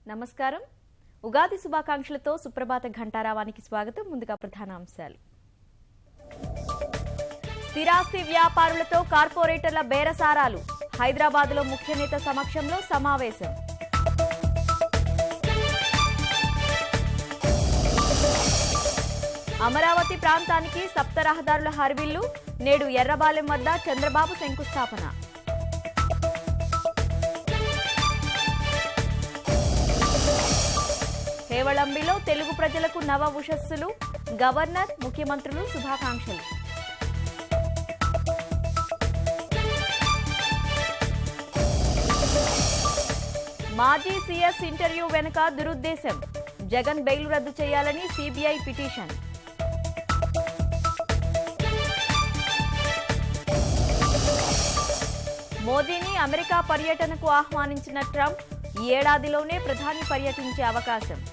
నమస్కారం. ఉగాది శుభాకాంక్షలతో సుప్రభాత ఘంటారావానికి స్వాగతం. ముందుగా ప్రధాన అంశాలు. స్థిరాస్తి వ్యాపారులతో కార్పొరేటర్ల బేరసారాలు. హైదరాబాద్లో ముఖ్య నేత సమక్షంలో సమావేశం. అమరావతి ప్రాంతానికి సప్త రహదారుల హర్విల్లు. నేడు ఎర్రబాలెం వద్ద చంద్రబాబు శంకుస్థాపన. హేవళంబిలో తెలుగు ప్రజలకు నవ ఉషస్సులు. గవర్నర్, ముఖ్యమంత్రులు శుభాకాంక్షలు. మాజీ సీఎస్ ఇంటర్వ్యూ వెనుక దురుద్దేశం. జగన్ బెయిల్ రద్దు చేయాలని సిబిఐ పిటిషన్. మోదీని అమెరికా పర్యటనకు ఆహ్వానించిన ట్రంప్. ఈ ఏడాదిలోనే ప్రధాని పర్యటించే అవకాశం.